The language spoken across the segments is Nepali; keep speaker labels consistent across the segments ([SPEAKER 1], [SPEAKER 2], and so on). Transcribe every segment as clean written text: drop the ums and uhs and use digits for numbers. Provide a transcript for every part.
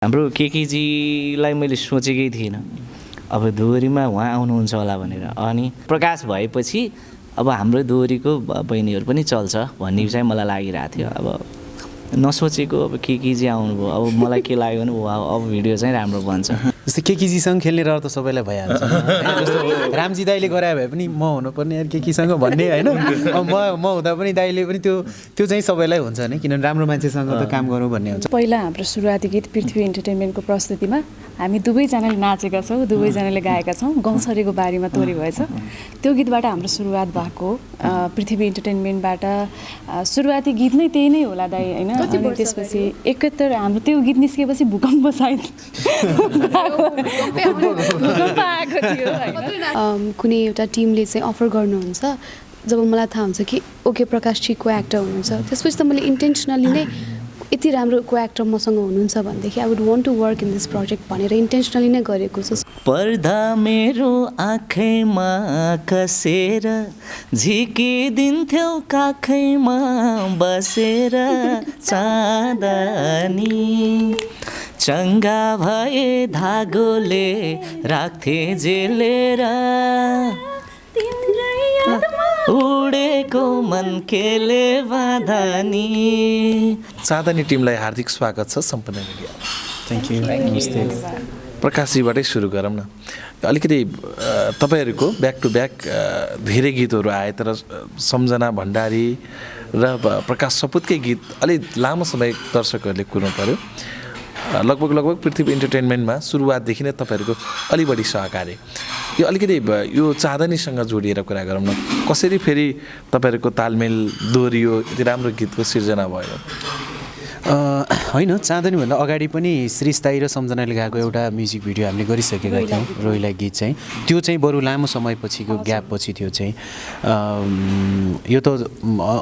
[SPEAKER 1] हाम्रो केकेजीलाई मैले सोचेकै थिइनँ अब दोहोरीमा उहाँ आउनुहुन्छ होला भनेर। अनि प्रकाश भएपछि अब हाम्रो दोहोरीको बहिनीहरू पनि चल्छ भन्ने चाहिँ मलाई लागिरहेको थियो। अब नसोचेको अब केकेजी आउनुभयो। अब मलाई के लाग्यो भने अब भिडियो चाहिँ राम्रो बन्छ।
[SPEAKER 2] जस्तै केकेजीसँग खेल्ने रहर त सबैलाई भइहाल्छ। जस्तो रामजी दाइले गराए भए पनि म हुनुपर्ने यार केकेसँग भन्ने होइन। अब म हुँदा पनि दाइले पनि त्यो चाहिँ सबैलाई हुन्छ नि, किनभने राम्रो मान्छेसँग त काम गरौँ भन्ने हुन्छ।
[SPEAKER 3] पहिला हाम्रो सुरुवाती गीत पृथ्वी इन्टरटेनमेन्टको प्रस्तुतिमा हामी दुवैजनाले नाचेका छौँ, दुवैजनाले गाएका छौँ। गाउँछरीको बारीमा तोरी भएछ त्यो गीतबाट हाम्रो सुरुवात भएको। पृथ्वी इन्टरटेनमेन्टबाट सुरुवाती गीत नै त्यही नै होला दाइ होइन। अनि त्यसपछि एकहत्तर हाम्रो त्यो गीत निस्केपछि भूकम्प सायद भूकम्प आएको थियो होइन।
[SPEAKER 4] कुनै एउटा टिमले चाहिँ अफर गर्नुहुन्छ, जब मलाई थाहा हुन्छ कि ओके प्रकाश जी को एक्टर हुनुहुन्छ, त्यसपछि त मैले इन्टेन्सनली नै यति राम्रो को एक्टर मसँग हुनुहुन्छ भनेदेखि I would want to work in this project भनेर इन्टेन्सनली नै गरेको छु।
[SPEAKER 1] पर्दा मेरो आँखैमा कसेर झिकिदिन्थ्यौ काखैमा बसेर चाँदनी चङ्गा भए धागोले राख्थे जेलेर उडेको मन केले बाँधनी।
[SPEAKER 5] चाँदनी टिमलाई हार्दिक स्वागत छ सम्पन्न मिडिया।
[SPEAKER 2] Thank you. नमस्ते।
[SPEAKER 5] प्रकाशजीबाटै सुरु गरौँ न। अलिकति तपाईँहरूको ब्याक टु ब्याक धेरै गीतहरू आए, तर सम्झना भण्डारी र प्रकाश सपुतकै गीत अलिक लामो समय दर्शकहरूले कुर्नु पऱ्यो। लगभग पृथ्वी इन्टरटेनमेन्टमा सुरुवातदेखि नै तपाईँहरूको अलि बढी सहकार्य। यो अलिकति यो चाँदनीसँग जोडिएर कुरा गरौँ न। कसरी फेरि तपाईँहरूको तालमेल दोहोरियो, यति राम्रो गीतको सिर्जना भयो?
[SPEAKER 2] होइन, चाँदनीभन्दा अगाडि पनि श्रीस्ताई र सम्झनाले गाएको एउटा म्युजिक भिडियो हामीले गरिसकेका थियौँ। रोइला गीत चाहिँ त्यो चाहिँ बरु लामो समयपछिको ग्याप पछि थियो चाहिँ। यो त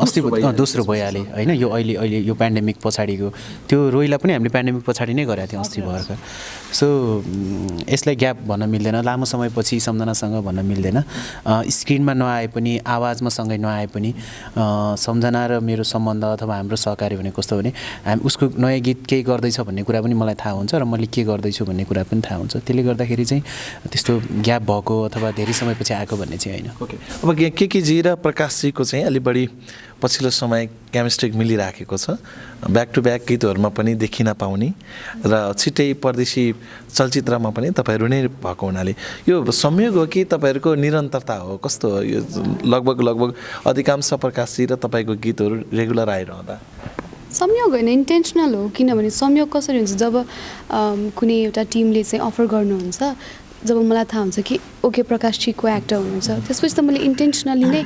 [SPEAKER 2] अस्ति दोस्रो भइहाल्यो होइन। यो अहिले यो पेन्डेमिक पछाडिको त्यो रोइला पनि हामीले पेन्डेमिक पछाडि नै गरेका थियौँ अस्ति भर्खर। सो यसलाई ग्याप भन्न मिल्दैन, लामो समयपछि सम्झनासँग भन्न मिल्दैन। स्क्रिनमा नआए पनि, आवाजमा सँगै नआए पनि सम्झना र मेरो सम्बन्ध अथवा हाम्रो सहकारी भने कस्तो भने उसको नयाँ गीत केही गर्दैछ भन्ने कुरा पनि मलाई थाहा हुन्छ र मैले के गर्दैछु भन्ने कुरा पनि थाहा हुन्छ। त्यसले गर्दाखेरि चाहिँ त्यस्तो ग्याप भएको अथवा धेरै समयपछि आएको भन्ने चाहिँ होइन।
[SPEAKER 5] ओके, अब केकेजी र प्रकाशजीको चाहिँ अलि बढी पछिल्लो समय केमिस्ट्री मिलिराखेको छ। ब्याक टु ब्याक गीतहरूमा पनि देखिन पाउने र छिट्टै परदेशी चलचित्रमा पनि तपाईँहरू नै भएको हुनाले यो संयोग हो कि तपाईँहरूको निरन्तरता हो? कस्तो हो यो? लगभग अधिकांश प्रकाशजी र तपाईँको गीतहरू रेगुलर आइरहँदा
[SPEAKER 4] संयोग होइन, इन्टेन्सनल हो। किनभने संयोग कसरी हुन्छ, जब कुनै एउटा टिमले चाहिँ अफर गर्नुहुन्छ, जब मलाई थाहा हुन्छ कि ओके प्रकाश जी को एक्टर हुनुहुन्छ, त्यसपछि त मैले इन्टेन्सनली नै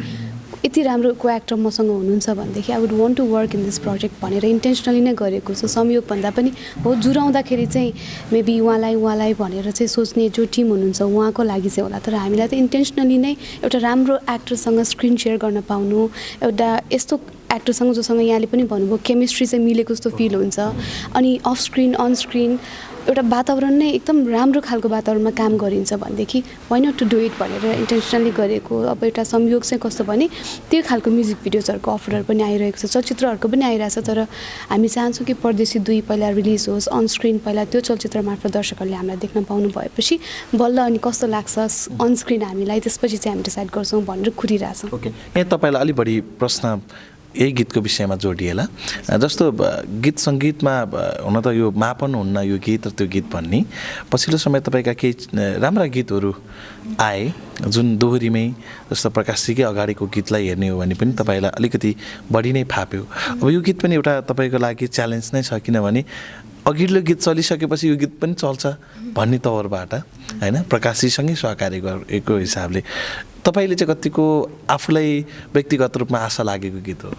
[SPEAKER 4] यति राम्रो को एक्टर मसँग हुनुहुन्छ भनेदेखि I would want to work in this project भनेर इन्टेन्सनली नै गरेको छु। संयोग भन्दा पनि हो, जुराउँदाखेरि चाहिँ मेबी उहाँलाई भनेर चाहिँ सोच्ने जो टिम हुनुहुन्छ उहाँको लागि चाहिँ होला। तर हामीलाई त इन्टेन्सनली नै एउटा राम्रो एक्टरसँग स्क्रिन सेयर गर्न पाउनु, एउटा यस्तो एक्टरसँग जोसँग यहाँले पनि भन्नुभयो केमिस्ट्री चाहिँ मिलेको जस्तो फिल हुन्छ। अनि अफ स्क्रिन अन स्क्रिन एउटा वातावरण नै एकदम राम्रो खालको वातावरणमा काम गरिन्छ भनेदेखि why not to do it भनेर इन्टेन्सनली गरेको। अब एउटा संयोग चाहिँ कस्तो भने त्यो खालको म्युजिक भिडियोजहरूको अफरहरू पनि आइरहेको छ, चलचित्रहरूको पनि आइरहेको छ। तर हामी चाहन्छौँ कि परदेशी 2 पहिला रिलिज होस्, अन स्क्रिन पहिला त्यो चलचित्र मार्फत दर्शकहरूले हामीलाई देख्न पाउनु भएपछि बल्ल अनि कस्तो लाग्छ अन स्क्रिन हामीलाई, त्यसपछि चाहिँ हामी डिसाइड गर्छौँ भनेर कुरिरहेछौँ।
[SPEAKER 5] ओके, यहाँ तपाईँलाई अलि बढी प्रश्न यही गीतको विषयमा जोडिएला। जस्तो गीत सङ्गीतमा हुन त यो मापन हुन्न यो गीत र त्यो गीत भन्ने, पछिल्लो समय तपाईँका केही राम्रा गीतहरू आए जुन दोहोरीमै, जस्तो प्रकाशजीकै अगाडिको गीतलाई हेर्ने हो भने पनि तपाईँलाई अलिकति बढी नै फाप्यो। अब यो गीत पनि एउटा तपाईँको लागि च्यालेन्ज नै छ, किनभने अघिल्लो गीत चलिसकेपछि यो गीत पनि चल्छ भन्ने तवरबाट होइन, प्रकाशजीसँगै सहकार्य गरेको हिसाबले तपाईँले चाहिँ कतिको आफूलाई व्यक्तिगत रूपमा आशा लागेको गीत हो?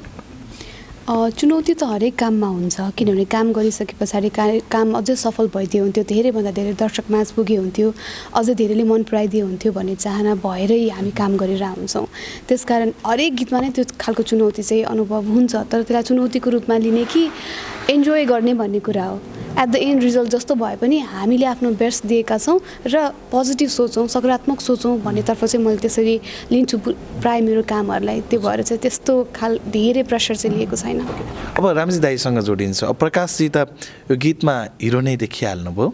[SPEAKER 4] चुनौती त हरेक काममा हुन्छ, किनभने काम गरिसके पछाडि काम अझै सफल भइदियो हुन्थ्यो, धेरैभन्दा धेरै दर्शक माझ पुगे हुन्थ्यो, अझै धेरैले मन पराइदियो हुन्थ्यो भन्ने चाहना भएरै हामी काम गरेर हुन्छौँ। त्यसकारण हरेक गीतमा नै त्यो खालको चुनौती चाहिँ अनुभव हुन्छ, तर त्यसलाई चुनौतीको रूपमा लिने कि इन्जोय गर्ने भन्ने कुरा हो। एट द एन्ड रिजल्ट जस्तो भए पनि हामीले आफ्नो बेस्ट दिएका छौँ र पोजिटिभ सोचौँ सकारात्मक सोचौँ भन्नेतर्फ चाहिँ मैले त्यसरी लिन्छु प्राय मेरो कामहरूलाई। त्यो भएर चाहिँ त्यस्तो धेरै प्रेसर चाहिँ लिएको छैन।
[SPEAKER 5] अब रामजी दाईसँग जोडिन्छ। अब प्रकाशजी त यो गीतमा हिरो नै देखिहाल्नुभयो,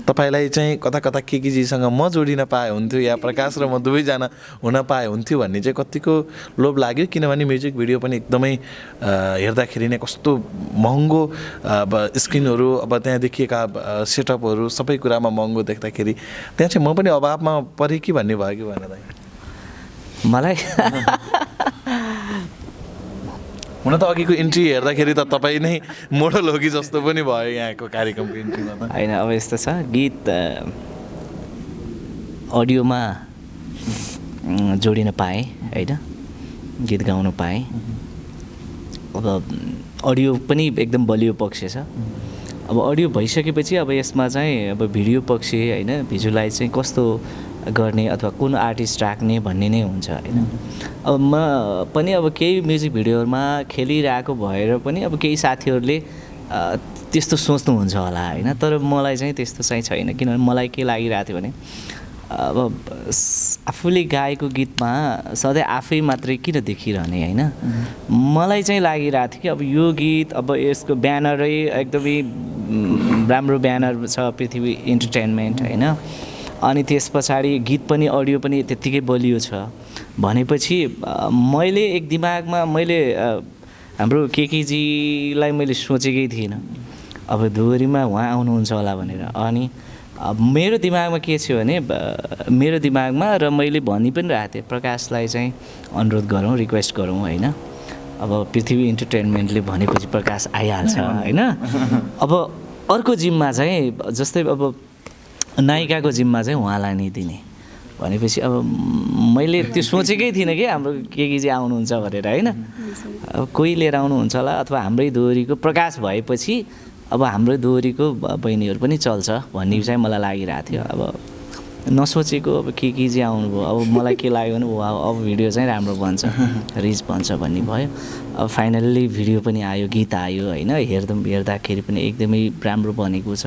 [SPEAKER 5] तपाईँलाई चाहिँ कता कता केजीसँग म जोडिन पाए हुन्थ्यो या प्रकाश र म दुवैजना हुन पाए हुन्थ्यो भन्ने चाहिँ कतिको लोभ लाग्यो, किनभने म्युजिक भिडियो पनि एकदमै हेर्दाखेरि नै कस्तो महँगो अब स्क्रिनहरू, अब त्यहाँ देखिएका सेटअपहरू सबै कुरामा महँगो देख्दाखेरि त्यहाँ चाहिँ म पनि अभावमा परेँ कि भन्ने भयो कि भनेर
[SPEAKER 1] मलाई
[SPEAKER 5] हुन त अघिको इन्ट्री हेर्दाखेरि त तपाईँ नै मोडल हो कि जस्तो पनि भयो यहाँको कार्यक्रमको इन्ट्रीमा त।
[SPEAKER 1] होइन, अब यस्तो छ, गीत अडियोमा जोडिन पाएँ होइन, गीत गाउन पाएँ। अब अडियो पनि एकदम बलियो पक्ष छ। अब अडियो भइसकेपछि अब यसमा चाहिँ अब भिडियो पक्ष होइन, भिजुलाइज चाहिँ कस्तो गर्ने अथवा कुन आर्टिस्ट राख्ने भन्ने नै हुन्छ होइन। अब म पनि अब केही म्युजिक भिडियोहरूमा खेलिरहेको भएर पनि अब केही साथीहरूले त्यस्तो सोच्नुहुन्छ होला होइन, तर मलाई चाहिँ त्यस्तो चाहिँ छैन। किनभने मलाई के लागिरहेको थियो भने अब आफूले गाएको गीतमा सधैँ आफै मात्रै किन देखिरहने होइन। मलाई चाहिँ लागिरहेको थियो कि अब यो गीत अब यसको ब्यानरै एकदमै राम्रो ब्यानर छ, पृथ्वी इन्टरटेनमेन्ट होइन, अनि त्यस पछाडि गीत पनि अडियो पनि त्यत्तिकै बलियो छ भनेपछि मैले एक दिमागमा मैले हाम्रो केकेजीलाई मैले सोचेकै थिइनँ अब दोहोरीमा उहाँ आउनुहुन्छ होला भनेर। अनि मेरो दिमागमा के थियो भने मेरो दिमागमा र मैले भनि पनि रहेको थिएँ प्रकाशलाई चाहिँ अनुरोध गरौँ, रिक्वेस्ट गरौँ होइन। अब पृथ्वी इन्टरटेनमेन्टले भनेपछि प्रकाश आइहाल्छ होइन। अब अर्को जिम्मा चाहिँ जस्तै अब नायिकाको जिम्मा चाहिँ उहाँलाई नै दिने भनेपछि अब मैले त्यो सोचेकै थिइनँ कि हाम्रो केकेजी आउनुहुन्छ भनेर होइन। अब कोही लिएर आउनुहुन्छ होला अथवा हाम्रै दोहोरीको प्रकाश भएपछि अब हाम्रो दोहोरीको बहिनीहरू पनि चल्छ भन्ने चाहिँ मलाई लागिरहेको थियो। अब नसोचेको अब केकेजी आउनुभयो, अब मलाई के लाग्यो भने अब भिडियो चाहिँ राम्रो बन्छ, रिच बन्छ भन्ने भयो। अब फाइनल्ली भिडियो पनि आयो, गीत आयो होइन, हेर्दाखेरि पनि एकदमै राम्रो बनेको छ।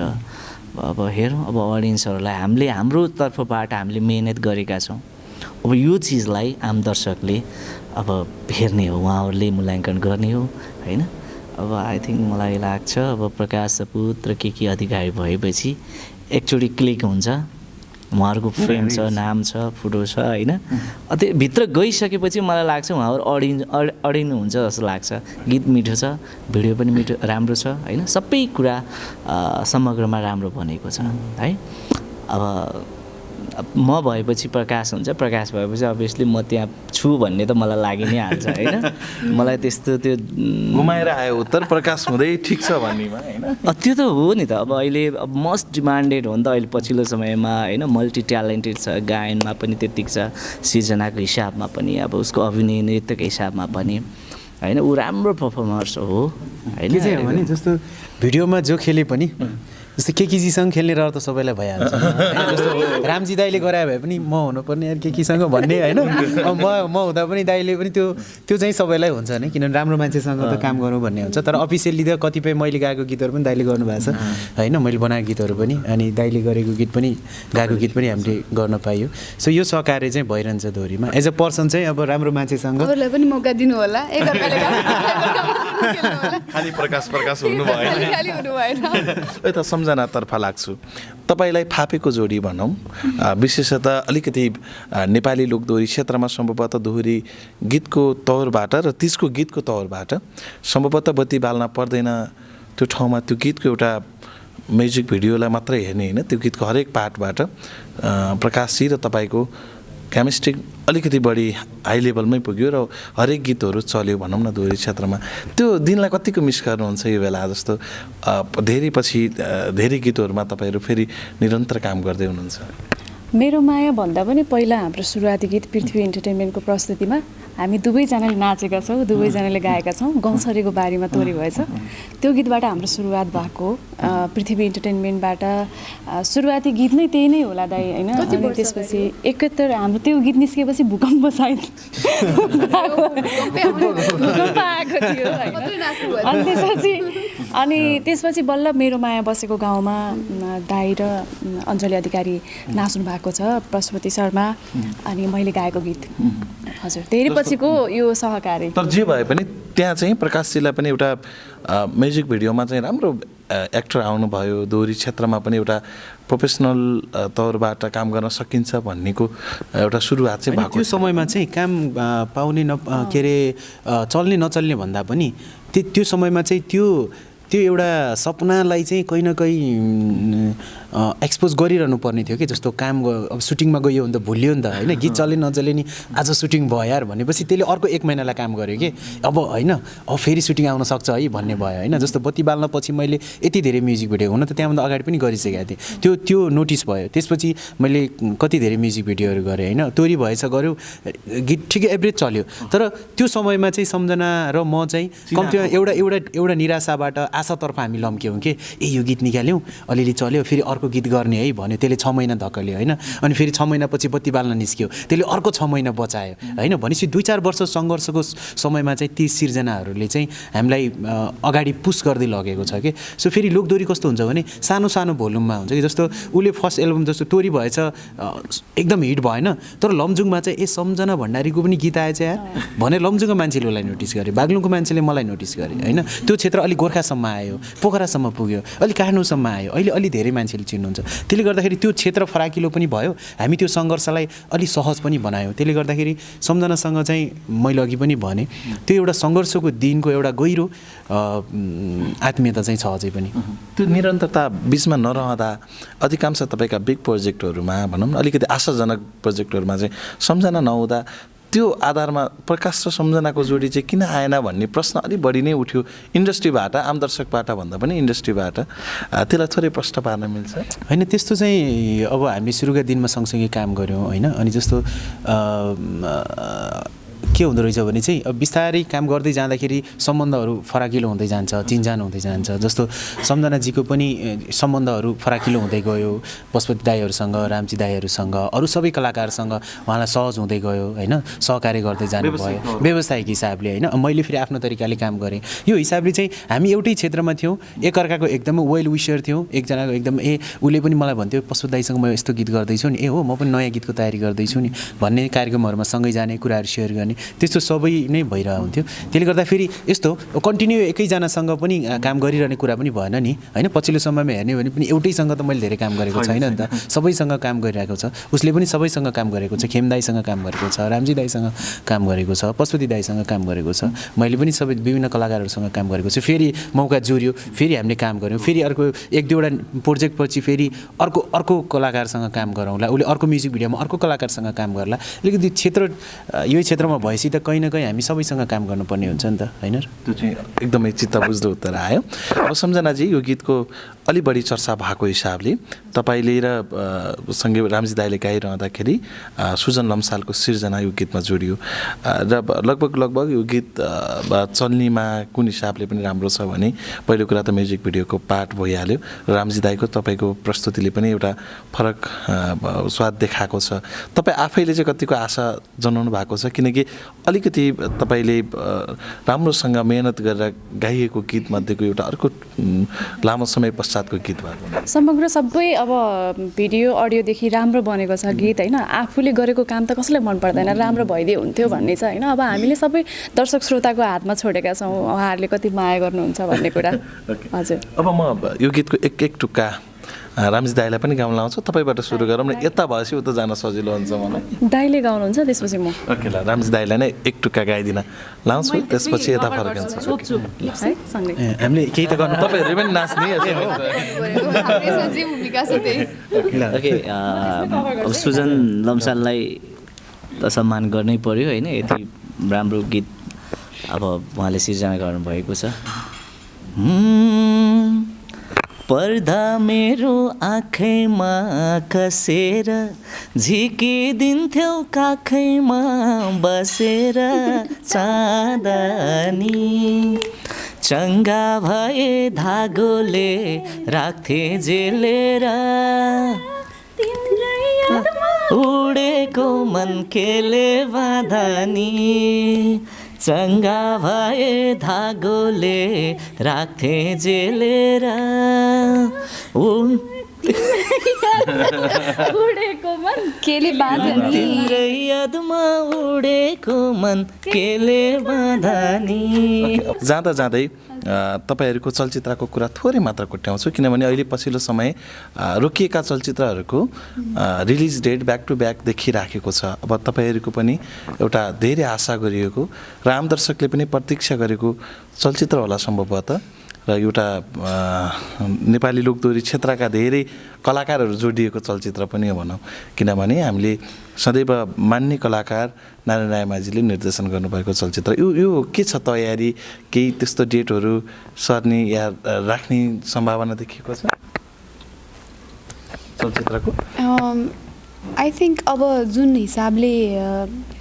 [SPEAKER 1] अब हेरौँ अब अडियन्सहरूलाई हामीले हाम्रो तर्फबाट हामीले मेहनत गरेका छौँ। अब यो चिजलाई आम दर्शकले अब हेर्ने हो, उहाँहरूले मूल्याङ्कन गर्ने हो होइन। अब आई थिङ्क मलाई लाग्छ अब प्रकाश सपुत र के अधिकारी भएपछि एकचोटि क्लिक हुन्छ, उहाँहरूको फ्रेम छ, नाम छ, फोटो छ होइन। त्यो भित्र गइसकेपछि मलाई लाग्छ उहाँहरू अडिनुहुन्छ जस्तो लाग्छ। गीत मिठो छ, भिडियो पनि मिठो राम्रो छ होइन, सबै कुरा समग्रमा राम्रो बनेको छ है। अब म भएपछि प्रकाश हुन्छ, प्रकाश भएपछि अभियसली म त्यहाँ छु भन्ने त मलाई लागि नै हाल्छ होइन। मलाई त्यस्तो त्यो
[SPEAKER 5] घुमाएर आयो उत्तर प्रकाश हुँदै ठिक छ भन्नेमा होइन।
[SPEAKER 1] त्यो त हो नि त। अब अहिले अब मोस्ट डिमान्डेड हो नि त अहिले पछिल्लो समयमा होइन, मल्टी ट्यालेन्टेड छ, गायनमा पनि त्यत्तिकै छ, सिर्जनाको हिसाबमा पनि अब उसको अभिनय नृत्यको हिसाबमा पनि होइन, ऊ राम्रो पर्फर्मर्स हो होइन।
[SPEAKER 2] के चाहिँ भने जस्तो भिडियोमा जो खेले पनि जस्तो केकेजीसँग खेल्ने रहर त सबैलाई भइहाल्छ होइन। जस्तो रामजी दाईले गराए भए पनि म हुनुपर्ने यार केकेसँग भन्ने होइन। अब म हुँदा पनि दाईले पनि त्यो चाहिँ सबैलाई हुन्छ नि, किनभने राम्रो मान्छेसँग त काम गरौँ भन्ने हुन्छ। तर अफिसियल्ली त कतिपय मैले गाएको गीतहरू पनि दाईले गर्नुभएको छ होइन, मैले बनाएको गीतहरू पनि, अनि दाईले गरेको गीत पनि गाएको गीत पनि हामीले गर्न पाइयो। सो यो सहकार्य चाहिँ भइरहन्छ दोहोरीमा। एज अ पर्सन चाहिँ अब राम्रो मान्छेसँग
[SPEAKER 4] अरूलाई पनि मौका दिनु होला,
[SPEAKER 5] खालि प्रकाश हुनु भएन। यता सम्झनातर्फ लाग्छु, तपाईँलाई फापेको जोडी भनौँ, विशेषतः अलिकति नेपाली लोकदोहोरी क्षेत्रमा सम्भवतः दोहोरी गीतको तौरबाट र तिजको गीतको तौरबाट सम्भवतः बत्ती बाल्न पर्दैन त्यो ठाउँमा त्यो गीतको एउटा म्युजिक भिडियोलाई मात्रै हेर्ने होइन, त्यो गीतको हरेक पार्टबाट प्रकाशजी र तपाईँको केमिस्ट्री अलिकति बढी हाई लेभलमै पुग्यो र हरेक गीतहरू चल्यो भनौँ न दोहोरी क्षेत्रमा। त्यो दिनलाई कतिको मिस गर्नुहुन्छ यो बेला? जस्तो धेरै पछि धेरै गीतहरूमा तपाईँहरू फेरि निरन्तर काम गर्दै हुनुहुन्छ।
[SPEAKER 3] मेरो माया भन्दा पनि पहिला हाम्रो सुरुवाती गीत पृथ्वी इन्टरटेनमेन्टको प्रस्तुतिमा हामी दुवैजनाले नाचेका छौँ, दुवैजनाले गाएका छौँ, गौँछरीको बारीमा तोरी भएछ। त्यो गीतबाट हाम्रो सुरुवात भएको पृथ्वी इन्टरटेनमेन्टबाट सुरुवाती गीत नै त्यही नै होला दाइ होइन। अनि त्यसपछि एकहत्तर हाम्रो त्यो गीत निस्केपछि भूकम्प सायद भूकम्प आएको थियो होइन। अनि त्यसपछि अनि त्यसपछि बल्ल मेरो माया बसेको गाउँमा दाई र अञ्जली अधिकारी नाच्नु भएको छ, पशुपति शर्मा, अनि मैले गाएको गीत। हजुर, धेरै पछिको यो सहकारी।
[SPEAKER 5] तर जे भए पनि त्यहाँ चाहिँ प्रकाशजीलाई पनि एउटा म्युजिक भिडियोमा चाहिँ राम्रो एक्टर आउनुभयो, दोहोरी क्षेत्रमा पनि एउटा प्रोफेसनल तौरबाट काम गर्न सकिन्छ भन्नेको एउटा सुरुवात चाहिँ भएको।
[SPEAKER 2] त्यो समयमा चाहिँ काम पाउने के अरे चल्ने नचल्ने भन्दा पनि त्यो समयमा चाहिँ त्यो एउटा सपनालाई चाहिँ कहीँ न कहीँ एक्सपोज गरिरहनु पर्ने थियो कि, जस्तो काम अब सुटिङमा गयो भने त भुलियो नि त होइन, गीत चले नचले नि आज सुटिङ भयो यार भनेपछि त्यसले अर्को 1 महिनालाई काम गर्यो कि, अब होइन अब फेरि सुटिङ आउन सक्छ है भन्ने भयो होइन। जस्तो बत्ती बाल्न पछि मैले यति धेरै म्युजिक भिडियो हुन त त्यहाँभन्दा अगाडि पनि गरिसकेको थिएँ, त्यो नोटिस भयो। त्यसपछि मैले कति धेरै म्युजिक भिडियोहरू गरेँ होइन, तोरी भएछ गऱ्यो, गीत ठिकै एभरेज चल्यो। तर त्यो समयमा चाहिँ सम्झना र म चाहिँ कम्ती एउटा निराशाबाट आशातर्फ हामी लम्क्यौँ कि यो गीत निकाल्यौँ, अलिअलि चल्यो, फेरि अर्को गीत गर्ने है भन्यो, त्यसले 6 महिना धक्कल्यो होइन। अनि फेरि 6 महिनापछि बत्ती बाल्न निस्क्यो, त्यसले अर्को 6 महिना बचायो होइन। भनेपछि 2-4 वर्ष सङ्घर्षको समयमा चाहिँ ती सिर्जनाहरूले चाहिँ हामीलाई अगाडि पुस गर्दै लगेको छ कि। सो फेरि लोकदोरी कस्तो हुन्छ भने सानो सानो भोल्युममा हुन्छ कि, जस्तो उसले फर्स्ट एल्बम जस्तो तोरी भएछ एकदम हिट भएन, तर लमजुङमा चाहिँ सम्झना भण्डारीको पनि गीत आएछ यार भनेर लमजुङको मान्छेले उसलाई नोटिस गरे, बागलुङको मान्छेले मलाई नोटिस गरे होइन। त्यो क्षेत्र अलिक गोर्खासम्म आयो, पोखरासम्म पुग्यो, अलिक काठमाडौँसम्म आयो, अहिले अलि धेरै मान्छेले चिन्नुहुन्छ। त्यसले गर्दाखेरि त्यो क्षेत्र फराकिलो पनि भयो, हामी त्यो सङ्घर्षलाई अलिक सहज पनि बनायौँ। त्यसले गर्दाखेरि सम्झनासँग चाहिँ मैले अघि पनि भने त्यो एउटा सङ्घर्षको दिनको एउटा गहिरो आत्मीयता चाहिँ छ अझै पनि।
[SPEAKER 5] त्यो निरन्तरता बिचमा नरहँदा अधिकांश तपाईँका बिग प्रोजेक्टहरूमा भनौँ न अलिकति आशाजनक प्रोजेक्टहरूमा चाहिँ सम्झना नहुँदा त्यो आधारमा प्रकाश र सम्झनाको जोडी चाहिँ किन आएन भन्ने प्रश्न अलिक बढी नै उठ्यो इन्डस्ट्रीबाट, आम दर्शकबाट भन्दा पनि इन्डस्ट्रीबाट। त्यसलाई थोरै प्रश्न पार्न मिल्छ
[SPEAKER 2] होइन? त्यस्तो चाहिँ अब हामी सुरुका दिनमा सँगसँगै काम गऱ्यौँ होइन। अनि जस्तो के हुँदो रहेछ भने चाहिँ अब बिस्तारै काम गर्दै जाँदाखेरि सम्बन्धहरू फराकिलो हुँदै जान्छ, चिनजान हुँदै जान्छ। जस्तो सम्झनाजीको पनि सम्बन्धहरू फराकिलो हुँदै गयो, पशुपति दाईहरूसँग, रामजी दाईहरूसँग, अरू सबै कलाकारसँग उहाँलाई सहज हुँदै गयो होइन, सहकार्य गर्दै जानु भयो व्यावसायिक हिसाबले होइन। मैले फेरि आफ्नो तरिकाले काम गरेँ। यो हिसाबले चाहिँ हामी एउटै क्षेत्रमा थियौँ, एकअर्काको एकदमै वेल विसर थियौँ। एकजनाको एकदम उसले पनि मलाई भन्थ्यो पशुपति दाईसँग म यस्तो गीत गर्दैछु नि, हो म पनि नयाँ गीतको तयारी गर्दैछु नि भन्ने कार्यक्रमहरूमा सँगै जाने, कुराहरू सेयर गर्ने, त्यस्तो सबै नै भइरहेको हुन्थ्यो। त्यसले गर्दा फेरि यस्तो कन्टिन्यू एकैजनासँग पनि काम गरिरहने कुरा पनि भएन नि होइन। पछिल्लो समयमा हेर्ने भने पनि एउटैसँग त मैले धेरै काम गरेको छैन नि त, सबैसँग काम गरिरहेको छ। उसले पनि सबैसँग काम गरेको छ, खेम दाईसँग काम गरेको छ, रामजी दाईसँग काम गरेको छ, पशुपति दाईसँग काम गरेको छ, मैले पनि सबै विभिन्न कलाकारहरूसँग काम गरेको छु। फेरि मौका जुर्यो, फेरि हामीले काम गऱ्यौँ, फेरि अर्को 1-2वटा प्रोजेक्ट पछि फेरि अर्को कलाकारसँग काम गरौँला, उसले अर्को म्युजिक भिडियोमा अर्को कलाकारसँग काम गर्ला। अलिकति क्षेत्र यही क्षेत्रमा भएपछि त कहीँ न कहीँ हामी सबैसँग काम गर्नुपर्ने हुन्छ नि त होइन।
[SPEAKER 5] त्यो चाहिँ एकदमै चित्त बुझ्दो उत्तर आयो। अब सम्झनाजी, यो गीतको अलि बढी चर्चा भएको हिसाबले तपाईँले र सँगै रामजी दाईले गाइरहँदाखेरि सुजन लम्सालको सिर्जना यो गीतमा जोडियो र लगभग यो गीत चल्नेमा कुन हिसाबले पनि राम्रो छ भने पहिलो कुरा त म्युजिक भिडियोको पार्ट भइहाल्यो, रामजी दाईको तपाईँको प्रस्तुतिले पनि एउटा फरक स्वाद देखाएको छ। तपाईँ आफैले चाहिँ कतिको आशा जनाउनु भएको छ, किनकि अलिकति तपाईँले राम्रोसँग मेहनत गरेर गाइएको गीतमध्येको एउटा अर्को लामो समय पश्चातको गीत भएको
[SPEAKER 3] समग्र सबै अब भिडियो अडियोदेखि राम्रो बनेको छ गीत होइन। आफूले गरेको काम त कसैलाई मन पर्दैन, राम्रो भइदियो हुन्थ्यो भन्ने छ होइन। अब हामीले सबै दर्शक श्रोताको हातमा छोडेका छौँ, उहाँहरूले कति माया गर्नुहुन्छ भन्ने कुरा। हजुर,
[SPEAKER 5] अब म यो गीतको एक टुक्का रामजी दाईलाई पनि गाउन लाउँछु, तपाईँबाट सुरु गरौँ न, यता भएपछि उता जान सजिलो हुन्छ मलाई।
[SPEAKER 3] दाईले गाउनुहुन्छ त्यसपछि म
[SPEAKER 5] ओके ल, रामजी दाईलाई नै एक टुक्का गाइदिन लाउँछु, त्यसपछि यता फर्किन्छ।
[SPEAKER 2] हामीले केही त गर्नु,
[SPEAKER 5] तपाईँहरूले पनि नाच्ने
[SPEAKER 1] ओके। अब सुजन लम्साललाई त सम्मान गर्नै पर्यो होइन, यति राम्रो गीत अब उहाँले सिर्जना गर्नुभएको छ। पर्दा मेरो आँखैमा कसेर झिकिदिन्थ्यौ काखैमा बसेर चाँदनी, चङ्गा भए धागोले राख्थे जेलेर, उडेको मन केले बाँधनी, चङ्गा भए धागोले राख्थे जेलेर
[SPEAKER 3] उडेको मन
[SPEAKER 4] केले बाँध्ने
[SPEAKER 1] तिम्रै यादमा उडेको मन केले बाँधनी।
[SPEAKER 5] जाँदा जाँदै तपाईँहरूको चलचित्रको कुरा थोरै मात्र कोट्याउँछु किनभने अहिले पछिल्लो समय रोकिएका चलचित्रहरूको release date back to back देखिराखेको छ। अब तपाईँहरूको पनि एउटा धेरै आशा गरिएको र आम दर्शकले पनि प्रतीक्षा गरेको चलचित्र होला सम्भवतः र एउटा नेपाली लोकदोहोरी क्षेत्रका धेरै कलाकारहरू जोडिएको चलचित्र पनि हो भनौँ किनभने हामीले सदैव मान्ने कलाकार नारायण रायमाझीले निर्देशन गर्नुभएको चलचित्र यो के छ तयारी केही त्यस्तो डेटहरू सर्ने या राख्ने सम्भावना देखिएको छ चलचित्रको?
[SPEAKER 4] आई थिङ्क अब जुन हिसाबले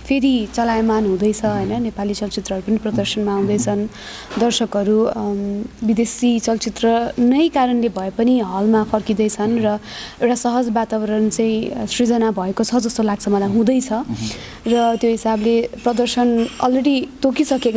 [SPEAKER 4] फेरि चलायमान हुँदैछ होइन नेपाली चलचित्रहरू पनि प्रदर्शनमा आउँदैछन् दर्शकहरू विदेशी चलचित्र नै कारणले भए पनि हलमा फर्किँदैछन् र एउटा सहज वातावरण चाहिँ सृजना भएको छ जस्तो लाग्छ मलाई हुँदैछ र त्यो हिसाबले प्रदर्शन अलरेडी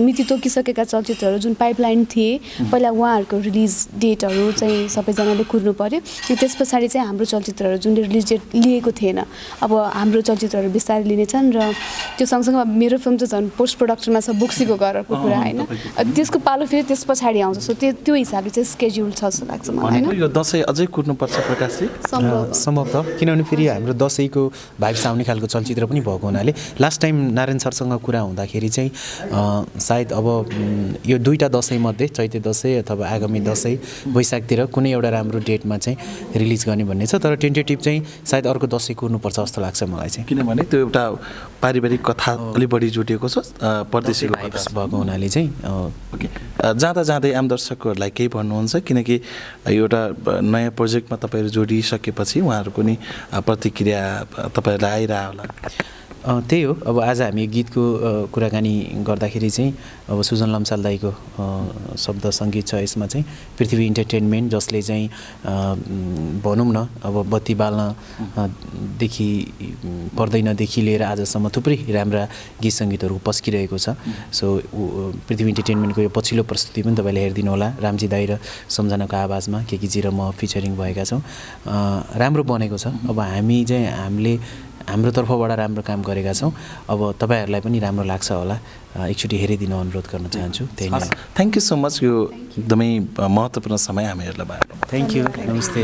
[SPEAKER 4] मिति तोकिसकेका चलचित्रहरू जुन पाइपलाइन थिए पहिला उहाँहरूको रिलिज डेटहरू चाहिँ सबैजनाले कुर्नु पर्यो त्यस पछाडि चाहिँ हाम्रो चलचित्रहरू जुन रिलिज डेट लिएको थिएन अब हाम्रो चलचित्रहरू बिस्तारै लिनेछन् र त्यो सँगसँगै मेरो फिल्म चाहिँ झन् पोस्ट प्रोडक्सनमा छ बोक्सीको घरको कुरा होइन त्यसको पालो फेरि त्यस पछाडि आउँछ सो त्यो हिसाबले चाहिँ स्केड्युल छ जस्तो लाग्छ मलाई
[SPEAKER 5] यो दसैँ अझै कुर्नुपर्छ प्रकाशले
[SPEAKER 2] सम्भवतः किनभने फेरि हाम्रो दसैँको भाइब्स आउने खालको चलचित्र पनि भएको हुनाले लास्ट टाइम नारायण सरसँग कुरा हुँदाखेरि चाहिँ सायद अब यो दुईवटा दसैँमध्ये चैते दसैँ अथवा आगामी दसैँ वैशाखतिर कुनै एउटा राम्रो डेटमा चाहिँ रिलिज गर्ने भन्ने छ तर टेन्टेटिभ चाहिँ सायद अर्को दसैँ कुर्नुपर्छ जस्तो लाग्छ मलाई चाहिँ
[SPEAKER 5] किनभने त्यो एउटा पारिवारिक कथा अलिक बढी जोडिएको छ परदेशीको
[SPEAKER 2] भाइब्स भएको हुनाले चाहिँ
[SPEAKER 5] ओके जाँदा जाँदै आम दर्शकहरूलाई केही भन्नुहुन्छ किनकि यो एउटा नयाँ प्रोजेक्टमा तपाईँहरू जोडिसकेपछि उहाँहरूको नि प्रतिक्रिया तपाईँहरूलाई आइरह होला
[SPEAKER 2] त्यही हो अब आज हामी गीतको कुराकानी गर्दाखेरि चाहिँ अब सुजन लम्साल दाईको शब्द सङ्गीत छ यसमा चाहिँ पृथ्वी इन्टरटेनमेन्ट जसले चाहिँ भनौँ न अब बत्ती बाल्नदेखि पर्दैनदेखि लिएर आजसम्म थुप्रै राम्रा गीत सङ्गीतहरू पस्किरहेको छ सो पृथ्वी इन्टरटेनमेन्टको यो पछिल्लो प्रस्तुति पनि तपाईँले हेरिदिनु होला रामजी दाई र सम्झनाको आवाजमा केकेजी र म फिचरिङ भएका छौँ राम्रो बनेको छ अब हामीले हाम्रो तर्फबाट राम्रो काम गरेका छौँ अब तपाईँहरूलाई पनि राम्रो लाग्छ होला एकचोटि हेरिदिन अनुरोध गर्न चाहन्छु त्यही नै
[SPEAKER 5] थ्याङ्क यू सो मच यो एकदमै महत्त्वपूर्ण समय हामीहरूलाई भयो
[SPEAKER 2] थ्याङ्क यू नमस्ते